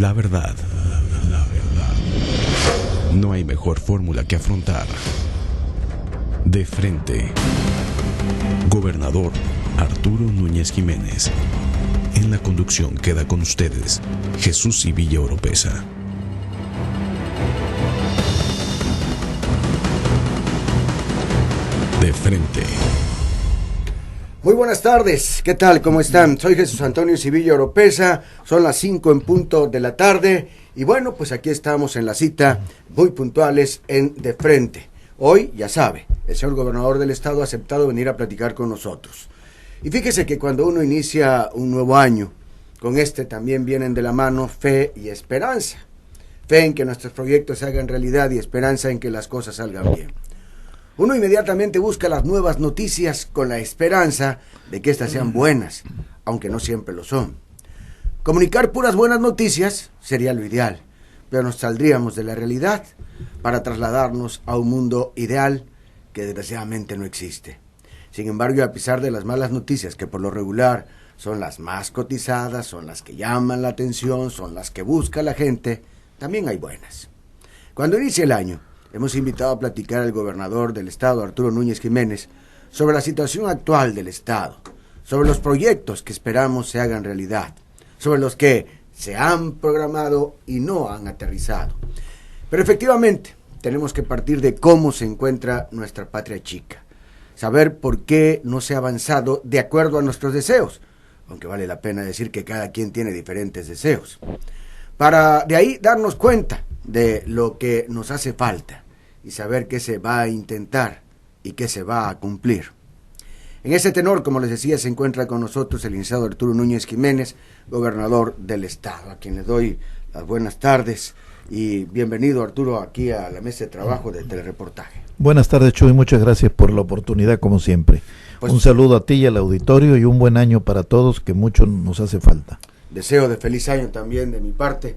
La verdad. No hay mejor fórmula que afrontar. De frente. Gobernador Arturo Núñez Jiménez. En la conducción queda con ustedes Jesús Sevilla Oropesa. De frente. Muy buenas tardes, ¿qué tal? ¿Cómo están? Soy Jesús Antonio Sevilla Oropesa, son las 5 en punto de la tarde y bueno, pues aquí estamos en la cita muy puntuales en De Frente. Hoy, ya sabe, el señor gobernador del estado ha aceptado venir a platicar con nosotros. Y fíjese que cuando uno inicia un nuevo año, con este también vienen de la mano fe y esperanza. Fe en que nuestros proyectos se hagan realidad y esperanza en que las cosas salgan bien. Uno inmediatamente busca las nuevas noticias con la esperanza de que éstas sean buenas, aunque no siempre lo son. Comunicar puras buenas noticias sería lo ideal, pero nos saldríamos de la realidad para trasladarnos a un mundo ideal que desgraciadamente no existe. Sin embargo, a pesar de las malas noticias, que por lo regular son las más cotizadas, son las que llaman la atención, son las que busca la gente, también hay buenas. Cuando inicia el año, hemos invitado a platicar al gobernador del estado, Arturo Núñez Jiménez, sobre la situación actual del estado, sobre los proyectos que esperamos se hagan realidad, sobre los que se han programado y no han aterrizado. Pero efectivamente, tenemos que partir de cómo se encuentra nuestra patria chica, saber por qué no se ha avanzado de acuerdo a nuestros deseos, aunque vale la pena decir que cada quien tiene diferentes deseos, para de ahí darnos cuenta de lo que nos hace falta y saber qué se va a intentar y qué se va a cumplir. En ese tenor, como les decía, se encuentra con nosotros el licenciado Arturo Núñez Jiménez, gobernador del estado, a quien le doy las buenas tardes y bienvenido, Arturo, aquí a la mesa de trabajo de Telereportaje. Buenas tardes, Chuy, muchas gracias por la oportunidad como siempre. Pues, un saludo a ti y al auditorio y un buen año para todos, que mucho nos hace falta. Deseo de feliz año también de mi parte.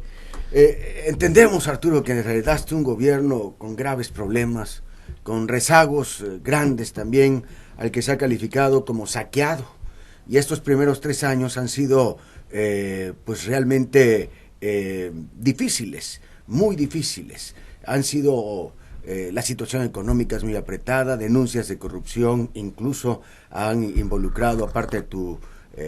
Entendemos, Arturo, que realizaste un gobierno con graves problemas, con rezagos grandes también, al que se ha calificado como saqueado. Y estos primeros 3 años han sido pues realmente difíciles, muy difíciles. Han sido, la situación económica es muy apretada, denuncias de corrupción incluso han involucrado, aparte de tu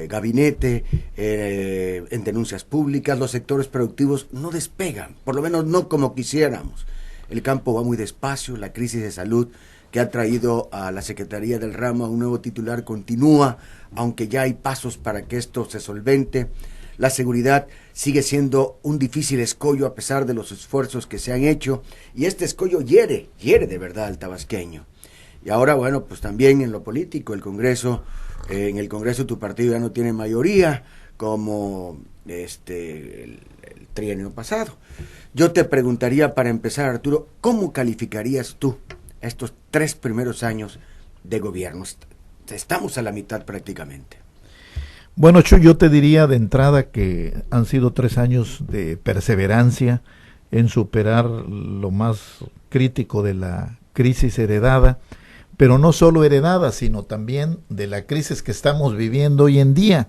gabinete, en denuncias públicas. Los sectores productivos no despegan, por lo menos no como quisiéramos. El campo va muy despacio, la crisis de salud que ha traído a la Secretaría del Ramo a un nuevo titular continúa, aunque ya hay pasos para que esto se solvente. La seguridad sigue siendo un difícil escollo a pesar de los esfuerzos que se han hecho, y este escollo hiere de verdad al tabasqueño. Y ahora, bueno, pues también en lo político, en el Congreso tu partido ya no tiene mayoría, como el trienio pasado. Yo te preguntaría, para empezar, Arturo, ¿cómo calificarías tú estos 3 primeros años de gobierno? Estamos a la mitad prácticamente. Bueno, Chuy, yo te diría de entrada que han sido 3 años de perseverancia en superar lo más crítico de la crisis heredada, pero no solo heredada, sino también de la crisis que estamos viviendo hoy en día,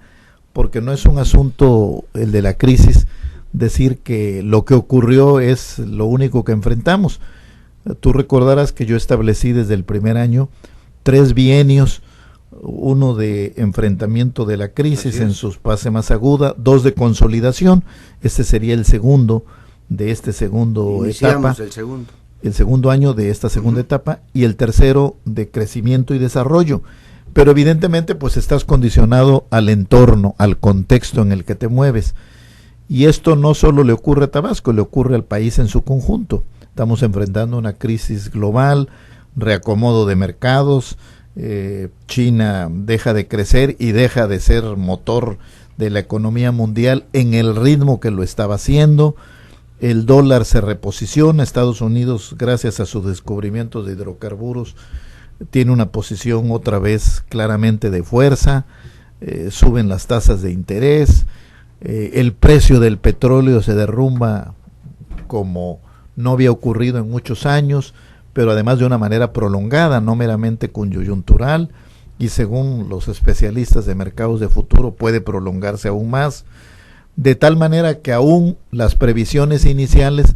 porque no es un asunto, el de la crisis, decir que lo que ocurrió es lo único que enfrentamos. Tú recordarás que yo establecí desde el primer año 3 bienios, uno de enfrentamiento de la crisis en su fase más aguda, 2 de consolidación. Este sería el segundo de este segundo etapa. El segundo año de esta segunda etapa, y el tercero de crecimiento y desarrollo. Pero evidentemente pues estás condicionado al entorno, al contexto en el que te mueves. Y esto no solo le ocurre a Tabasco, le ocurre al país en su conjunto. Estamos enfrentando una crisis global, reacomodo de mercados, China deja de crecer y deja de ser motor de la economía mundial en el ritmo que lo estaba haciendo. El dólar se reposiciona. Estados Unidos, gracias a sus descubrimientos de hidrocarburos, tiene una posición otra vez claramente de fuerza. Suben las tasas de interés, el precio del petróleo se derrumba como no había ocurrido en muchos años, pero además de una manera prolongada, no meramente coyuntural, y según los especialistas de mercados de futuro puede prolongarse aún más. de tal manera que aún las previsiones iniciales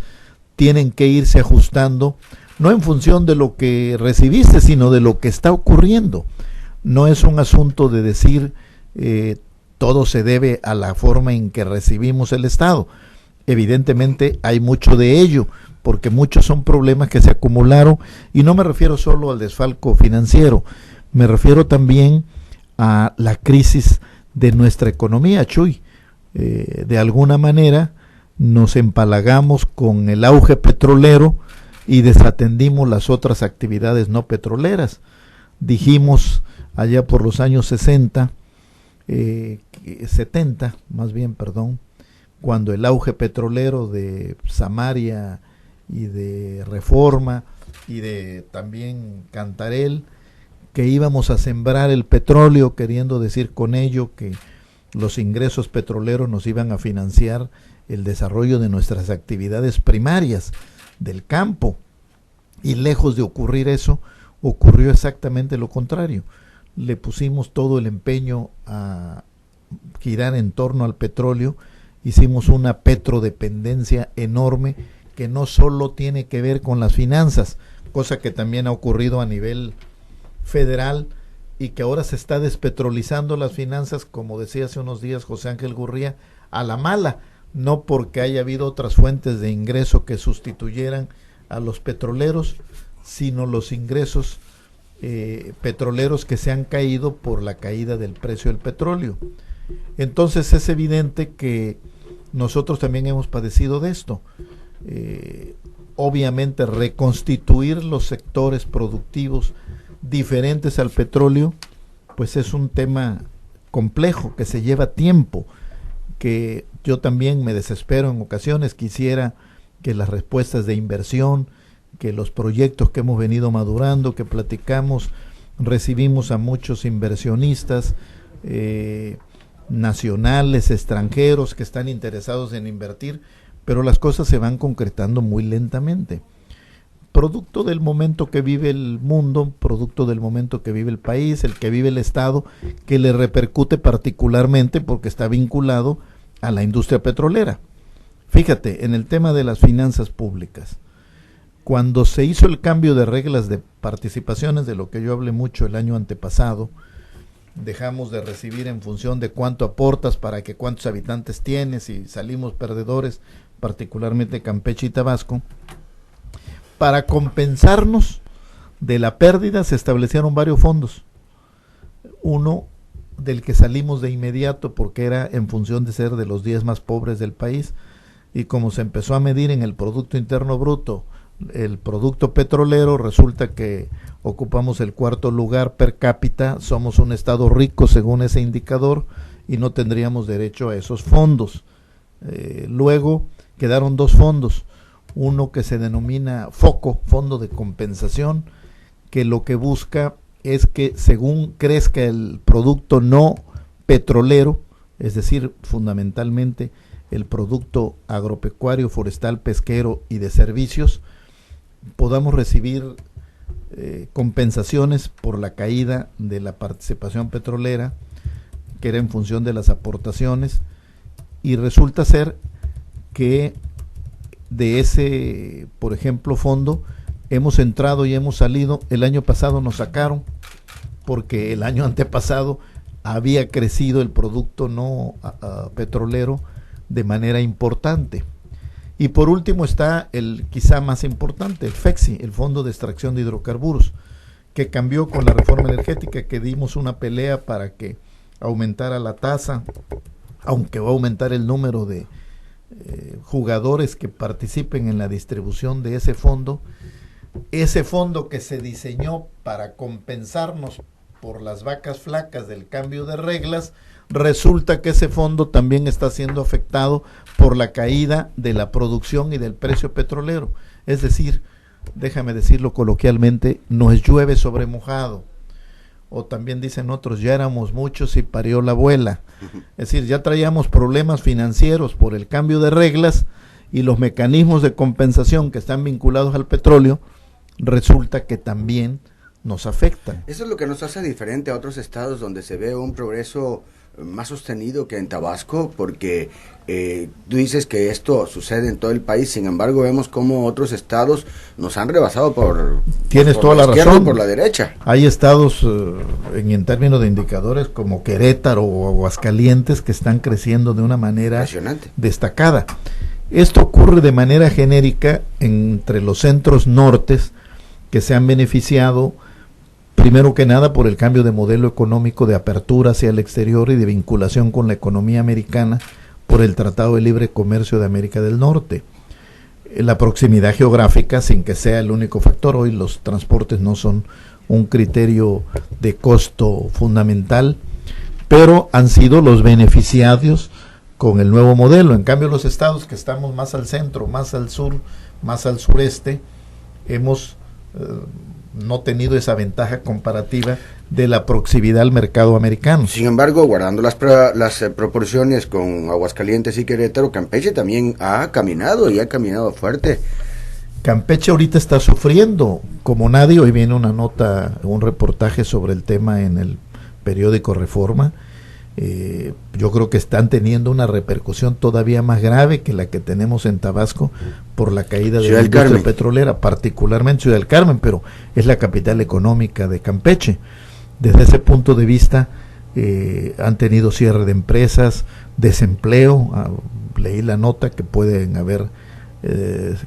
tienen que irse ajustando, no en función de lo que recibiste, sino de lo que está ocurriendo. No es un asunto de decir todo se debe a la forma en que recibimos el Estado. Evidentemente hay mucho de ello, porque muchos son problemas que se acumularon, y no me refiero solo al desfalco financiero, me refiero también a la crisis de nuestra economía, Chuy. De alguna manera nos empalagamos con el auge petrolero y desatendimos las otras actividades no petroleras. Dijimos allá por los años 70, más bien, cuando el auge petrolero de Samaria y de Reforma y de también Cantarell, que íbamos a sembrar el petróleo, queriendo decir con ello que los ingresos petroleros nos iban a financiar el desarrollo de nuestras actividades primarias del campo. Y lejos de ocurrir eso, ocurrió exactamente lo contrario. Le pusimos todo el empeño a girar en torno al petróleo, hicimos una petrodependencia enorme que no solo tiene que ver con las finanzas, cosa que también ha ocurrido a nivel federal y que ahora se está despetrolizando las finanzas, como decía hace unos días José Ángel Gurría, a la mala, no porque haya habido otras fuentes de ingreso que sustituyeran a los petroleros, sino los ingresos petroleros que se han caído por la caída del precio del petróleo. Entonces es evidente que nosotros también hemos padecido de esto. Obviamente reconstituir los sectores productivos diferentes al petróleo, pues es un tema complejo que se lleva tiempo, que yo también me desespero en ocasiones, quisiera que las respuestas de inversión, que los proyectos que hemos venido madurando, que platicamos, recibimos a muchos inversionistas nacionales, extranjeros, que están interesados en invertir, pero las cosas se van concretando muy lentamente. Producto del momento que vive el mundo, producto del momento que vive el país, el que vive el Estado, que le repercute particularmente porque está vinculado a la industria petrolera. Fíjate, en el tema de las finanzas públicas, cuando se hizo el cambio de reglas de participaciones, de lo que yo hablé mucho el año antepasado, dejamos de recibir en función de cuánto aportas para que cuántos habitantes tienes y salimos perdedores, particularmente Campeche y Tabasco. Para compensarnos de la pérdida se establecieron varios fondos. Uno del que salimos de inmediato porque era en función de ser de los 10 más pobres del país, y como se empezó a medir en el Producto Interno Bruto el producto petrolero, resulta que ocupamos el 4º lugar per cápita, somos un estado rico según ese indicador y no tendríamos derecho a esos fondos. Luego quedaron 2 fondos, uno que se denomina FOCO, Fondo de Compensación, que lo que busca es que según crezca el producto no petrolero, es decir, fundamentalmente el producto agropecuario, forestal, pesquero y de servicios, podamos recibir compensaciones por la caída de la participación petrolera, que era en función de las aportaciones, y resulta ser que de ese, por ejemplo, fondo, hemos entrado y hemos salido. El año pasado nos sacaron, porque el año antepasado había crecido el producto no petrolero de manera importante. Y por último está el quizá más importante, el FEXI, el Fondo de Extracción de Hidrocarburos, que cambió con la reforma energética, que dimos una pelea para que aumentara la tasa, aunque va a aumentar el número de jugadores que participen en la distribución de ese fondo que se diseñó para compensarnos por las vacas flacas del cambio de reglas. Resulta que ese fondo también está siendo afectado por la caída de la producción y del precio petrolero. Es decir, déjame decirlo coloquialmente, nos llueve sobre mojado. O también dicen otros, ya éramos muchos y parió la abuela. Es decir, ya traíamos problemas financieros por el cambio de reglas, y los mecanismos de compensación que están vinculados al petróleo resulta que también nos afectan. Eso es lo que nos hace diferente a otros estados donde se ve un progreso más sostenido que en Tabasco, porque tú dices que esto sucede en todo el país, sin embargo vemos como otros estados nos han rebasado por toda la razón, por la derecha. Hay estados en términos de indicadores como Querétaro o Aguascalientes que están creciendo de una manera destacada. Esto ocurre de manera genérica entre los centros nortes que se han beneficiado primero que nada por el cambio de modelo económico de apertura hacia el exterior y de vinculación con la economía americana por el Tratado de Libre Comercio de América del Norte. La proximidad geográfica, sin que sea el único factor, hoy los transportes no son un criterio de costo fundamental, pero han sido los beneficiarios con el nuevo modelo. En cambio, los estados que estamos más al centro, más al sur, más al sureste, hemos no tenido esa ventaja comparativa de la proximidad al mercado americano. Sin embargo, guardando las proporciones con Aguascalientes y Querétaro, Campeche también ha caminado y ha caminado fuerte. Campeche ahorita está sufriendo como nadie. Hoy viene una nota, un reportaje sobre el tema en el periódico Reforma. Yo creo que están teniendo una repercusión todavía más grave que la que tenemos en Tabasco por la caída de la industria petrolera, particularmente Ciudad del Carmen, pero es la capital económica de Campeche. Desde ese punto de vista han tenido cierre de empresas, desempleo. Leí la nota que pueden haber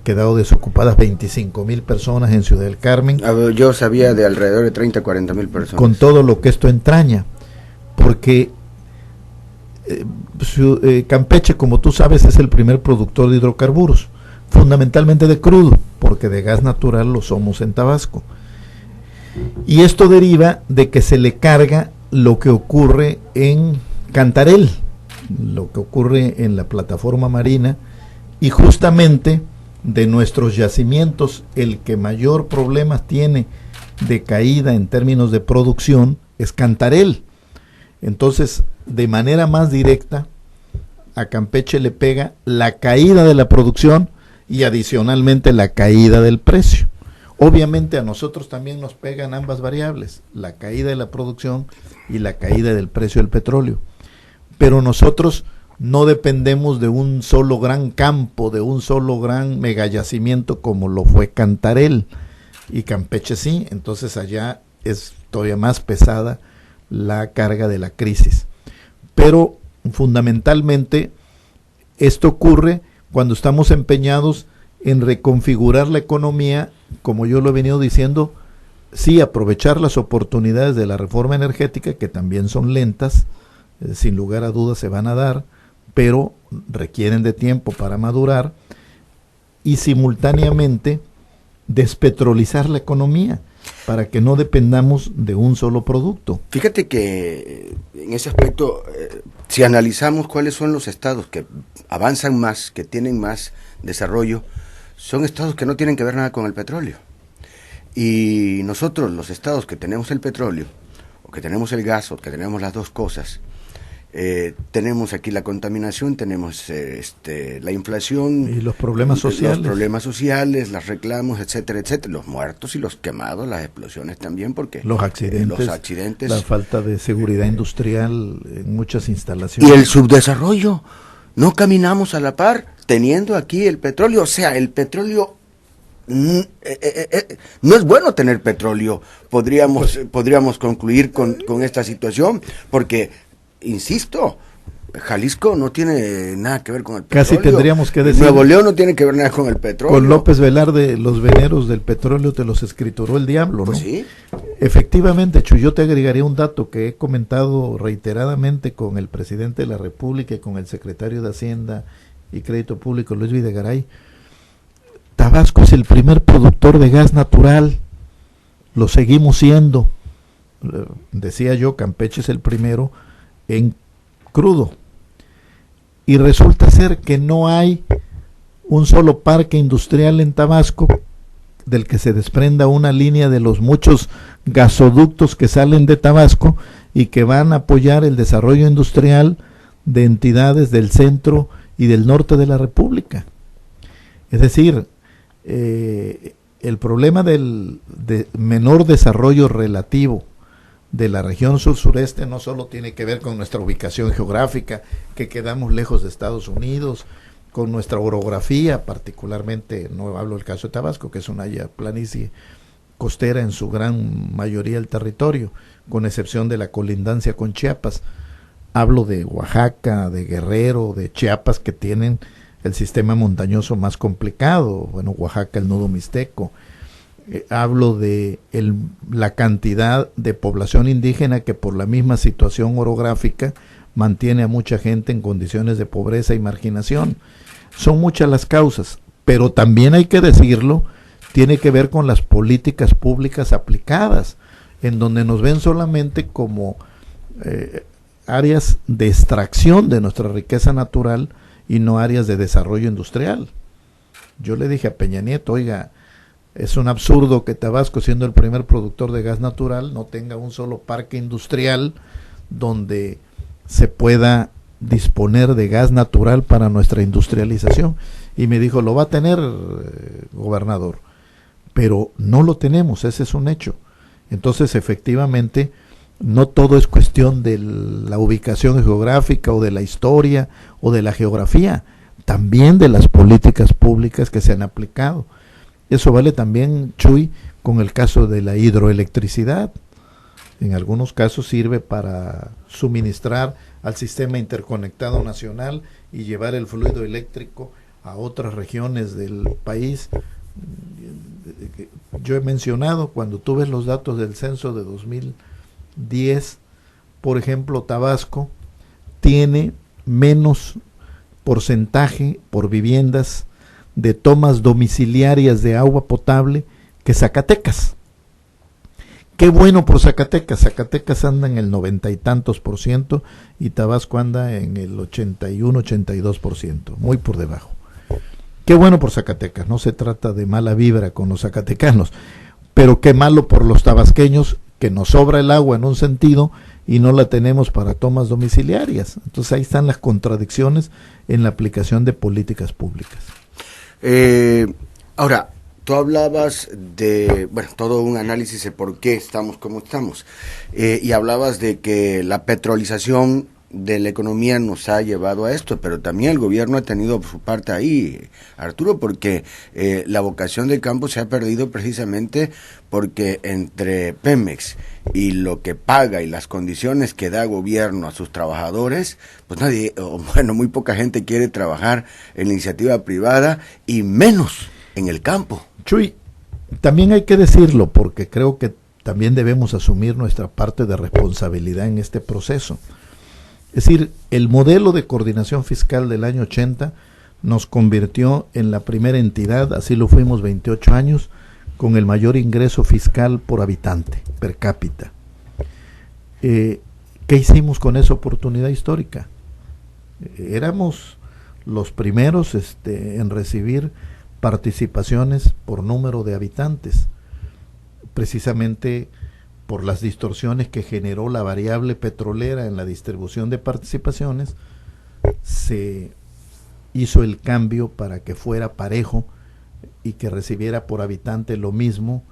quedado desocupadas 25,000 personas en Ciudad del Carmen. Yo sabía de alrededor de 30-40,000 personas. Con todo lo que esto entraña, porque Campeche, como tú sabes, es el primer productor de hidrocarburos, fundamentalmente de crudo, porque de gas natural lo somos en Tabasco. Y esto deriva de que se le carga lo que ocurre en Cantarell, lo que ocurre en la plataforma marina, y justamente de nuestros yacimientos, el que mayor problemas tiene de caída en términos de producción es Cantarell. Entonces, de manera más directa, a Campeche le pega la caída de la producción y adicionalmente la caída del precio. Obviamente a nosotros también nos pegan ambas variables, la caída de la producción y la caída del precio del petróleo. Pero nosotros no dependemos de un solo gran campo, de un solo gran megayacimiento como lo fue Cantarell, y Campeche sí. Entonces allá es todavía más pesada la carga de la crisis. Pero fundamentalmente esto ocurre cuando estamos empeñados en reconfigurar la economía, como yo lo he venido diciendo, sí, aprovechar las oportunidades de la reforma energética, que también son lentas, sin lugar a dudas se van a dar, pero requieren de tiempo para madurar, y simultáneamente despetrolizar la economía, para que no dependamos de un solo producto. Fíjate que en ese aspecto, si analizamos cuáles son los estados que avanzan más, que tienen más desarrollo, son estados que no tienen que ver nada con el petróleo. Y nosotros, los estados que tenemos el petróleo, o que tenemos el gas, o que tenemos las dos cosas, tenemos aquí la contaminación, tenemos la inflación y los problemas sociales, los reclamos, etcétera, etcétera, los muertos y los quemados, las explosiones también, porque los accidentes, la falta de seguridad industrial en muchas instalaciones y el subdesarrollo. No caminamos a la par teniendo aquí el petróleo. O sea, el petróleo no es bueno tener petróleo. Podríamos concluir con esta situación, porque insisto, Jalisco no tiene nada que ver con el petróleo. Casi tendríamos que decir, Nuevo León no tiene que ver nada con el petróleo. Con López Velarde, los veneros del petróleo te los escrituró el diablo, pues ¿no? Sí. Efectivamente, Chu, yo te agregaría un dato que he comentado reiteradamente con el presidente de la República y con el secretario de Hacienda y Crédito Público, Luis Videgaray. Tabasco es el primer productor de gas natural, lo seguimos siendo. Decía yo, Campeche es el primero en crudo, y resulta ser que no hay un solo parque industrial en Tabasco del que se desprenda una línea de los muchos gasoductos que salen de Tabasco y que van a apoyar el desarrollo industrial de entidades del centro y del norte de la República. Es decir, el problema de menor desarrollo relativo de la región sur-sureste no solo tiene que ver con nuestra ubicación geográfica, que quedamos lejos de Estados Unidos, con nuestra orografía, particularmente, no hablo del caso de Tabasco, que es una planicie costera en su gran mayoría del territorio, con excepción de la colindancia con Chiapas. Hablo de Oaxaca, de Guerrero, de Chiapas, que tienen el sistema montañoso más complicado, bueno, Oaxaca, el nudo mixteco. Hablo de la cantidad de población indígena que por la misma situación orográfica mantiene a mucha gente en condiciones de pobreza y marginación. Son muchas las causas, pero también hay que decirlo, tiene que ver con las políticas públicas aplicadas, en donde nos ven solamente como áreas de extracción de nuestra riqueza natural y no áreas de desarrollo industrial. Yo le dije a Peña Nieto, oiga, es un absurdo que Tabasco, siendo el primer productor de gas natural, no tenga un solo parque industrial donde se pueda disponer de gas natural para nuestra industrialización. Y me dijo, lo va a tener, gobernador, pero no lo tenemos, ese es un hecho. Entonces, efectivamente, no todo es cuestión de la ubicación geográfica o de la historia o de la geografía, también de las políticas públicas que se han aplicado. Eso vale también, Chuy, con el caso de la hidroelectricidad. En algunos casos sirve para suministrar al sistema interconectado nacional y llevar el fluido eléctrico a otras regiones del país. Yo he mencionado, cuando tú ves los datos del censo de 2010, por ejemplo, Tabasco tiene menos porcentaje por viviendas de tomas domiciliarias de agua potable que Zacatecas. Qué bueno por Zacatecas. Zacatecas anda en el 90 y tantos % y Tabasco anda en el 81-82%, muy por debajo. Qué bueno por Zacatecas, no se trata de mala vibra con los zacatecanos, pero qué malo por los tabasqueños, que nos sobra el agua en un sentido y no la tenemos para tomas domiciliarias. Entonces ahí están las contradicciones en la aplicación de políticas públicas. Ahora, tú hablabas de, bueno, todo un análisis de por qué estamos como estamos, y hablabas de que la petrolización de la economía nos ha llevado a esto, pero también el gobierno ha tenido su parte ahí, Arturo, porque la vocación del campo se ha perdido precisamente porque entre Pemex y lo que paga y las condiciones que da el gobierno a sus trabajadores, pues nadie, bueno, muy poca gente quiere trabajar en la iniciativa privada y menos en el campo. Chuy, también hay que decirlo, porque creo que también debemos asumir nuestra parte de responsabilidad en este proceso. Es decir, el modelo de coordinación fiscal del año 80 nos convirtió en la primera entidad, así lo fuimos 28 años, con el mayor ingreso fiscal por habitante, per cápita. ¿Qué hicimos con esa oportunidad histórica? Éramos los primeros en recibir participaciones por número de habitantes, precisamente por las distorsiones que generó la variable petrolera en la distribución de participaciones. Se hizo el cambio para que fuera parejo y que recibiera por habitante lo mismo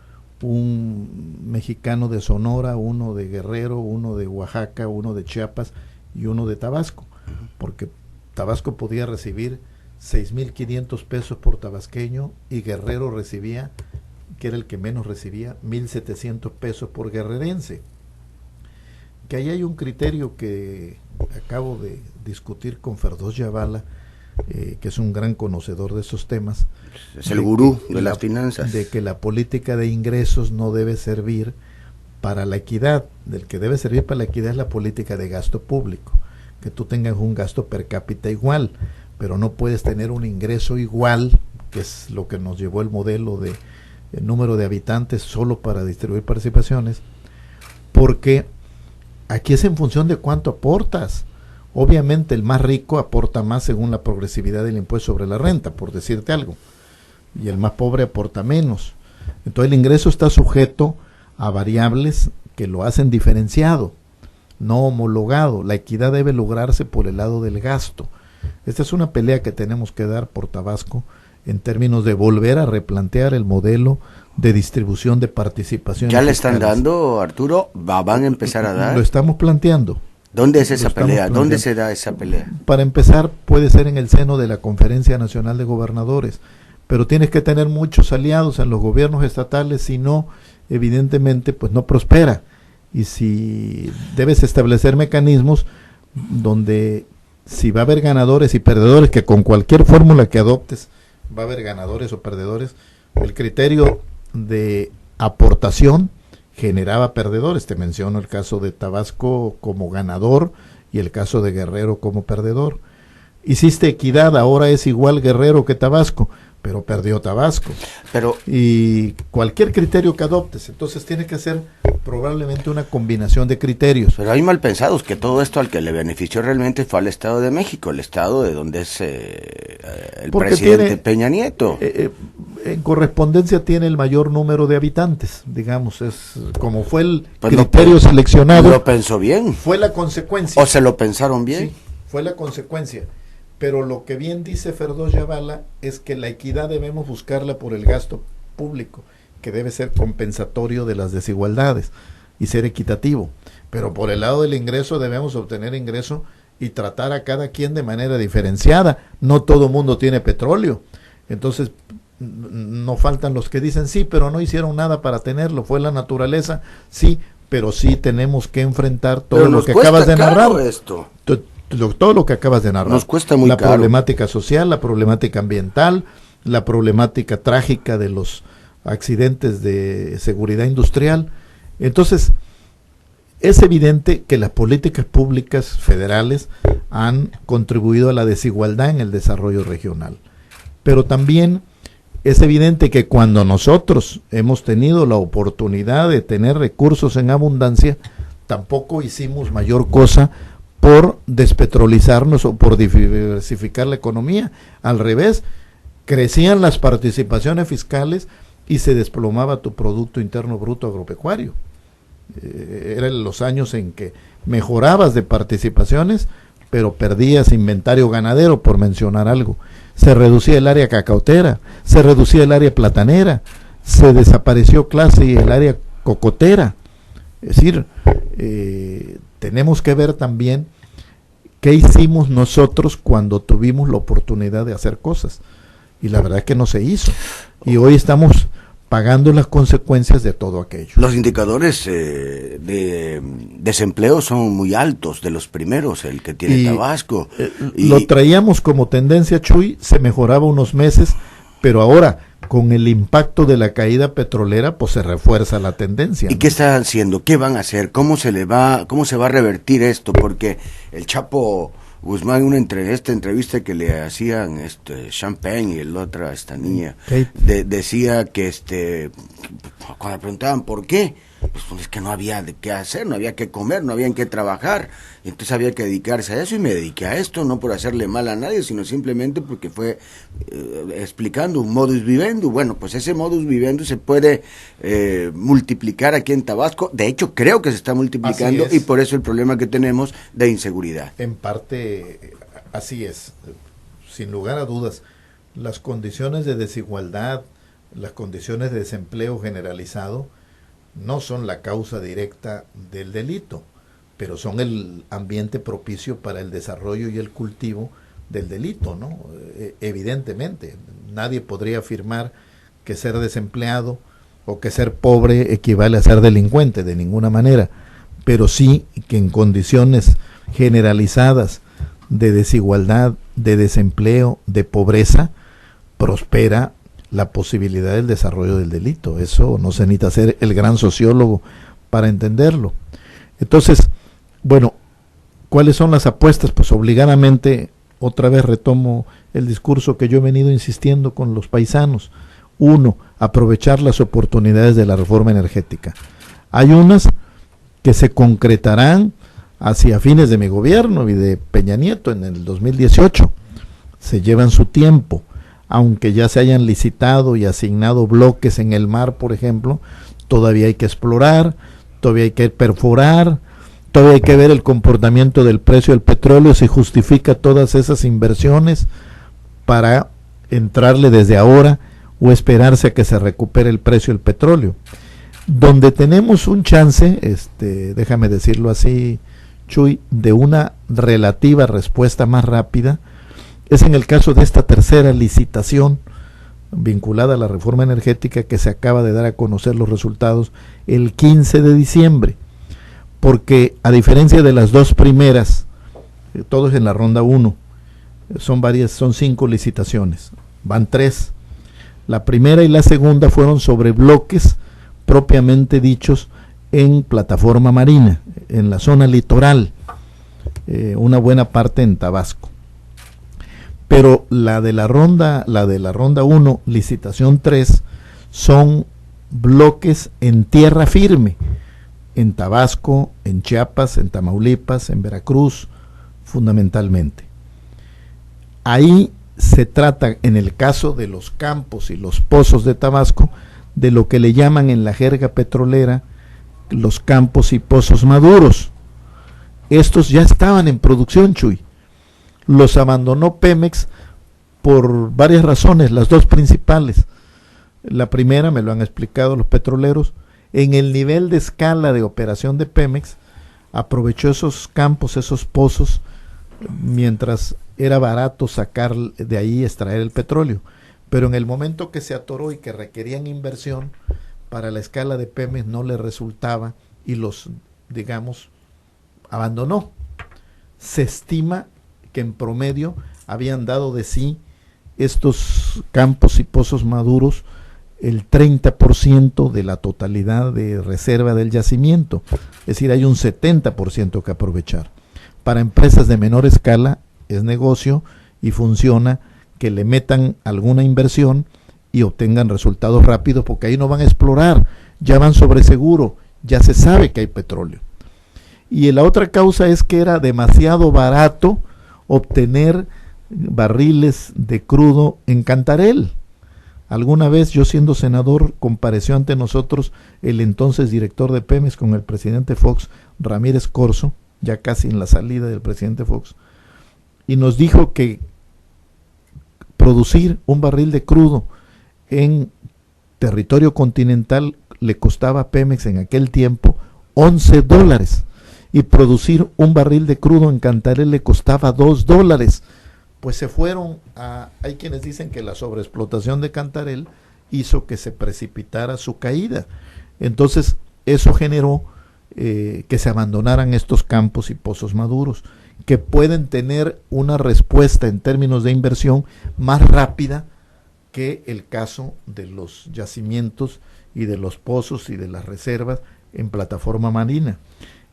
un mexicano de Sonora, uno de Guerrero, uno de Oaxaca, uno de Chiapas y uno de Tabasco, porque Tabasco podía recibir 6,500 pesos por tabasqueño y Guerrero recibía, que era el que menos recibía, 1,700 pesos por guerrerense. Que ahí hay un criterio que acabo de discutir con Ferdoz Yavala, que es un gran conocedor de esos temas. Es el gurú de las finanzas. De que la política de ingresos no debe servir para la equidad. Del que debe servir para la equidad es la política de gasto público. Que tú tengas un gasto per cápita igual, pero no puedes tener un ingreso igual, que es lo que nos llevó el modelo de el número de habitantes solo para distribuir participaciones, porque aquí es en función de cuánto aportas. Obviamente el más rico aporta más según la progresividad del impuesto sobre la renta, por decirte algo, y el más pobre aporta menos. Entonces el ingreso está sujeto a variables que lo hacen diferenciado, no homologado. La equidad debe lograrse por el lado del gasto. Esta es una pelea que tenemos que dar por Tabasco en términos de volver a replantear el modelo de distribución de participación. ¿Ya le están dando, Arturo? ¿Van a empezar a dar? Lo estamos planteando. ¿Dónde es esa pelea? ¿Dónde se da esa pelea? Para empezar, puede ser en el seno de la Conferencia Nacional de Gobernadores, pero tienes que tener muchos aliados en los gobiernos estatales, si no, evidentemente, pues no prospera. Y si debes establecer mecanismos donde si va a haber ganadores y perdedores, que con cualquier fórmula que adoptes va a haber ganadores o perdedores, el criterio de aportación generaba perdedores. Te menciono el caso de Tabasco como ganador y el caso de Guerrero como perdedor. Hiciste equidad, ahora es igual Guerrero que Tabasco, pero perdió Tabasco. Y cualquier criterio que adoptes, entonces tiene que ser probablemente una combinación de criterios. Pero hay mal pensados que todo esto al que le benefició realmente fue al Estado de México, el estado de donde es el presidente Peña Nieto. En correspondencia tiene el mayor número de habitantes, digamos, es como fue el criterio seleccionado. ¿Lo pensó bien? Fue la consecuencia. ¿O se lo pensaron bien? Sí, fue la consecuencia. Pero lo que bien dice Ferdoz Yavala es que la equidad debemos buscarla por el gasto público, que debe ser compensatorio de las desigualdades y ser equitativo. Pero por el lado del ingreso debemos obtener ingreso y tratar a cada quien de manera diferenciada. No todo mundo tiene petróleo. Entonces, no faltan los que dicen sí, pero no hicieron nada para tenerlo. Fue la naturaleza, sí, pero sí tenemos que enfrentar todo lo que acabas de narrar. Esto. Todo lo que acabas de narrar. Nos cuesta muy caro. La problemática social, la problemática ambiental, la problemática trágica de los accidentes de seguridad industrial. Entonces, es evidente que las políticas públicas federales han contribuido a la desigualdad en el desarrollo regional. Pero también es evidente que cuando nosotros hemos tenido la oportunidad de tener recursos en abundancia, tampoco hicimos mayor cosa por despetrolizarnos o por diversificar la economía. Al revés, crecían las participaciones fiscales y se desplomaba tu Producto Interno Bruto agropecuario. Eran los años en que mejorabas de participaciones, pero perdías inventario ganadero, por mencionar algo. Se reducía el área cacautera, se reducía el área platanera, se desapareció clase y el área cocotera. Es decir, tenemos que ver también qué hicimos nosotros cuando tuvimos la oportunidad de hacer cosas. Y la verdad es que no se hizo. Y hoy estamos pagando las consecuencias de todo aquello. Los indicadores de desempleo son muy altos, de los primeros, el que tiene Tabasco. Lo traíamos como tendencia, Chuy, se mejoraba unos meses, pero ahora con el impacto de la caída petrolera, pues se refuerza la tendencia. ¿Y qué están haciendo? ¿Qué van a hacer? ¿Cómo se va a revertir esto? Porque el Chapo Guzmán, esta entrevista que le hacían Champagne y el otra, esta niña, decía que cuando le preguntaban por qué, pues es que no había de qué hacer, no había que comer, no había en qué trabajar, entonces había que dedicarse a eso, y me dediqué a esto, no por hacerle mal a nadie, sino simplemente porque fue explicando un modus vivendi. Bueno, pues ese modus vivendi se puede multiplicar aquí en Tabasco. De hecho, creo que se está multiplicando, y por eso el problema que tenemos de inseguridad. En parte, así es, sin lugar a dudas. Las condiciones de desigualdad, las condiciones de desempleo generalizado, no son la causa directa del delito, pero son el ambiente propicio para el desarrollo y el cultivo del delito, ¿no? Evidentemente, nadie podría afirmar que ser desempleado o que ser pobre equivale a ser delincuente, de ninguna manera, pero sí que en condiciones generalizadas de desigualdad, de desempleo, de pobreza, prospera la posibilidad del desarrollo del delito. Eso no se necesita ser el gran sociólogo para entenderlo. Entonces, bueno, ¿cuáles son las apuestas? Pues obligadamente, otra vez retomo el discurso que yo he venido insistiendo con los paisanos. Uno, aprovechar las oportunidades de la reforma energética. Hay unas que se concretarán hacia fines de mi gobierno y de Peña Nieto en el 2018. Se llevan su tiempo. Aunque ya se hayan licitado y asignado bloques en el mar, por ejemplo, todavía hay que explorar, todavía hay que perforar, todavía hay que ver el comportamiento del precio del petróleo, si justifica todas esas inversiones para entrarle desde ahora o esperarse a que se recupere el precio del petróleo. Donde tenemos un chance, déjame decirlo así, Chuy, de una relativa respuesta más rápida, es en el caso de esta tercera licitación vinculada a la reforma energética que se acaba de dar a conocer los resultados el 15 de diciembre, porque a diferencia de las dos primeras, todos en la ronda 1, son 5 licitaciones, van 3. La primera y la segunda fueron sobre bloques propiamente dichos en plataforma marina, en la zona litoral, una buena parte en Tabasco. Pero la de la ronda 1, licitación 3, son bloques en tierra firme, en Tabasco, en Chiapas, en Tamaulipas, en Veracruz, fundamentalmente. Ahí se trata, en el caso de los campos y los pozos de Tabasco, de lo que le llaman en la jerga petrolera los campos y pozos maduros. Estos ya estaban en producción, Chuy. Los abandonó Pemex por varias razones, las dos principales. La primera, me lo han explicado los petroleros, en el nivel de escala de operación de Pemex, aprovechó esos campos, esos pozos, mientras era barato sacar de ahí, extraer el petróleo. Pero en el momento que se atoró y que requerían inversión, para la escala de Pemex no le resultaba y los, digamos, abandonó. Se estima que en promedio habían dado de sí estos campos y pozos maduros el 30% de la totalidad de reserva del yacimiento. Es decir, hay un 70% que aprovechar. Para empresas de menor escala es negocio y funciona que le metan alguna inversión y obtengan resultados rápidos, porque ahí no van a explorar, ya van sobre seguro, ya se sabe que hay petróleo. Y la otra causa es que era demasiado barato obtener barriles de crudo en Cantarell. Alguna vez, yo siendo senador, compareció ante nosotros el entonces director de Pemex con el presidente Fox, Ramírez Corzo, ya casi en la salida del presidente Fox, y nos dijo que producir un barril de crudo en territorio continental le costaba a Pemex en aquel tiempo $11, y producir un barril de crudo en Cantarell le costaba $2. Pues se fueron hay quienes dicen que la sobreexplotación de Cantarell hizo que se precipitara su caída. Entonces eso generó que se abandonaran estos campos y pozos maduros, que pueden tener una respuesta en términos de inversión más rápida que el caso de los yacimientos y de los pozos y de las reservas en plataforma marina.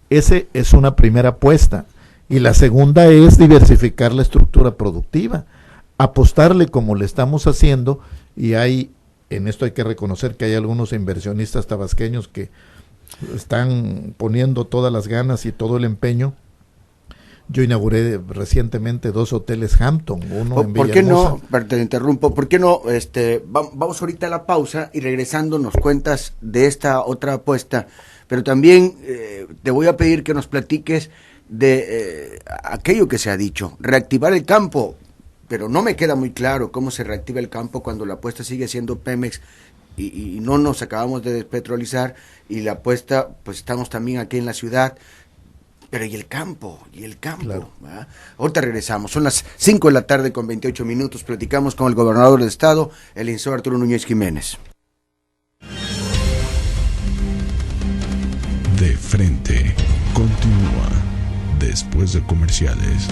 Ese es una primera apuesta. Y la segunda es diversificar la estructura productiva, apostarle como le estamos haciendo, y en esto hay que reconocer que hay algunos inversionistas tabasqueños que están poniendo todas las ganas y todo el empeño. Yo inauguré recientemente 2 hoteles Hampton, uno en Villahermosa. ¿Por qué no, te interrumpo, por qué no, vamos ahorita a la pausa y regresando nos cuentas de esta otra apuesta, pero también te voy a pedir que nos platiques de aquello que se ha dicho, reactivar el campo, pero no me queda muy claro cómo se reactiva el campo cuando la apuesta sigue siendo Pemex y no nos acabamos de despetrolizar, y la apuesta, pues estamos también aquí en la ciudad. Pero ¿y el campo? Claro. Ahorita regresamos, son las 5 de la tarde con 28 minutos, platicamos con el gobernador del estado, el licenciado Arturo Núñez Jiménez. De frente, continúa después de comerciales.